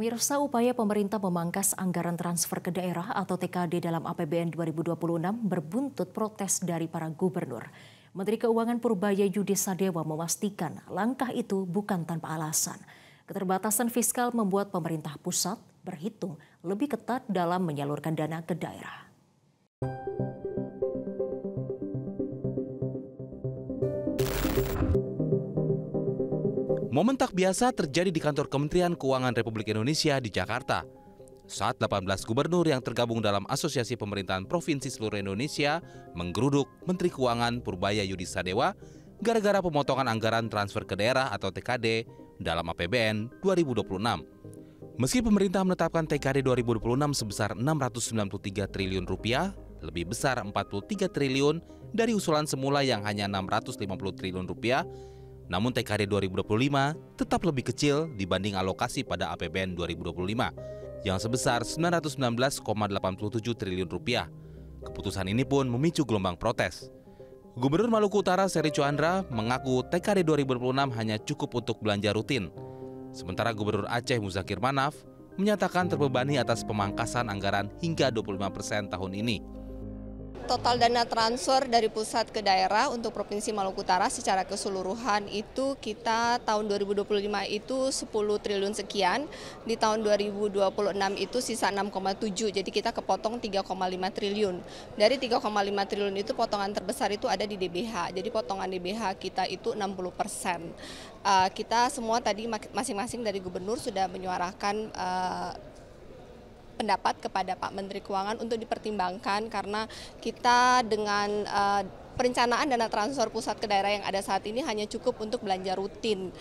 Pemirsa, upaya pemerintah memangkas anggaran transfer ke daerah atau TKD dalam APBN 2026 berbuntut protes dari para gubernur. Menteri Keuangan Purbaya Yudi Sadewa memastikan langkah itu bukan tanpa alasan. Keterbatasan fiskal membuat pemerintah pusat berhitung lebih ketat dalam menyalurkan dana ke daerah. Momen tak biasa terjadi di kantor Kementerian Keuangan Republik Indonesia di Jakarta. Saat 18 gubernur yang tergabung dalam Asosiasi Pemerintahan Provinsi Seluruh Indonesia menggeruduk Menteri Keuangan Purbaya Yudi Sadewa gara-gara pemotongan anggaran transfer ke daerah atau TKD dalam APBN 2026. Meski pemerintah menetapkan TKD 2026 sebesar 693 triliun rupiah, lebih besar 43 triliun dari usulan semula yang hanya 650 triliun rupiah, namun TKD 2025 tetap lebih kecil dibanding alokasi pada APBN 2025 yang sebesar 919,87 triliun rupiah. Keputusan ini pun memicu gelombang protes. Gubernur Maluku Utara Seri Cuandra mengaku TKD 2026 hanya cukup untuk belanja rutin. Sementara Gubernur Aceh Muzakir Manaf menyatakan terbebani atas pemangkasan anggaran hingga 25% tahun ini. Total dana transfer dari pusat ke daerah untuk Provinsi Maluku Utara secara keseluruhan itu kita tahun 2025 itu 10 triliun sekian, di tahun 2026 itu sisa 6,7, jadi kita kepotong 3,5 triliun. Dari 3,5 triliun itu potongan terbesar itu ada di DBH, jadi potongan DBH kita itu 60%. Kita semua tadi masing-masing dari gubernur sudah menyuarakan pendapat kepada Pak Menteri Keuangan untuk dipertimbangkan karena kita dengan perencanaan dana transfer pusat ke daerah yang ada saat ini hanya cukup untuk belanja rutin.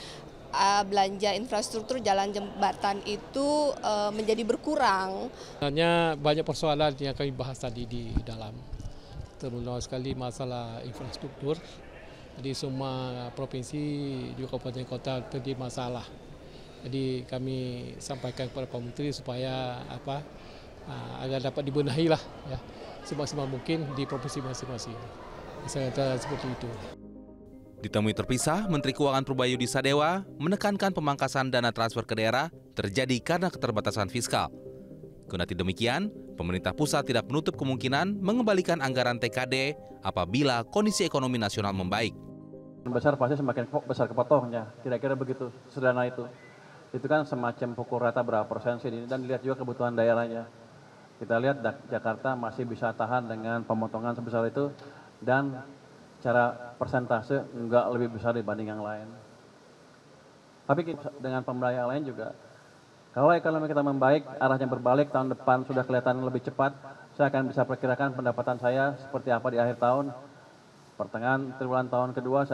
Belanja infrastruktur jalan jembatan itu menjadi berkurang. Sebenarnya banyak persoalan yang kami bahas tadi di dalam, terutama sekali masalah infrastruktur. Jadi semua provinsi di kabupaten kota terjadi masalah. Jadi kami sampaikan kepada Pak Menteri supaya agar dapat dibenahi lah ya, semaksimal mungkin di provinsi masing-masing. Misalnya seperti itu. Ditemui terpisah, Menteri Keuangan Purbaya Yudi Sadewa menekankan pemangkasan dana transfer ke daerah terjadi karena keterbatasan fiskal. Kendati demikian, pemerintah pusat tidak menutup kemungkinan mengembalikan anggaran TKD apabila kondisi ekonomi nasional membaik. Besar pasti semakin besar kepotongnya, kira-kira begitu sederhana itu. Itu kan semacam pukul rata berapa persen sih, dan dilihat juga kebutuhan daerahnya. Kita lihat Jakarta masih bisa tahan dengan pemotongan sebesar itu dan cara persentase enggak lebih besar dibanding yang lain. Tapi dengan pembiayaan yang lain juga, kalau ekonomi kita membaik, arahnya berbalik, tahun depan sudah kelihatan lebih cepat, saya akan bisa perkirakan pendapatan saya seperti apa di akhir tahun. Pertengahan triwulan tahun kedua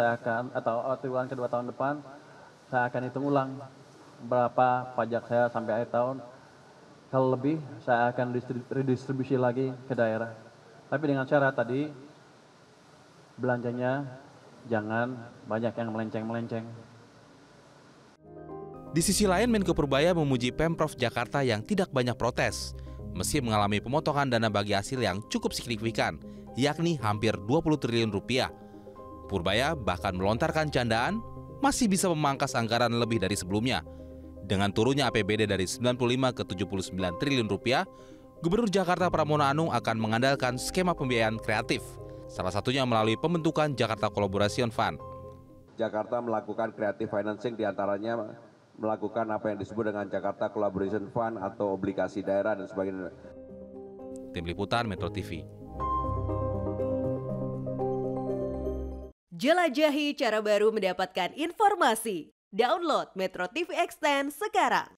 triwulan kedua tahun depan, saya akan hitung ulang berapa pajak saya sampai akhir tahun. Kalau lebih, saya akan redistribusi lagi ke daerah. Tapi dengan syarat tadi, belanjanya jangan banyak yang melenceng-melenceng. Di sisi lain, Menko Purbaya memuji Pemprov Jakarta yang tidak banyak protes, meski mengalami pemotongan dana bagi hasil yang cukup signifikan, yakni hampir 20 triliun rupiah. Purbaya bahkan melontarkan candaan masih bisa memangkas anggaran lebih dari sebelumnya. Dengan turunnya APBD dari 95 ke 79 triliun rupiah, Gubernur Jakarta Pramono Anung akan mengandalkan skema pembiayaan kreatif, salah satunya melalui pembentukan Jakarta Collaboration Fund. Jakarta melakukan creative financing, diantaranya melakukan apa yang disebut dengan Jakarta Collaboration Fund atau obligasi daerah dan sebagainya. Tim Liputan Metro TV. Jelajahi cara baru mendapatkan informasi. Download Metro TV Extend sekarang.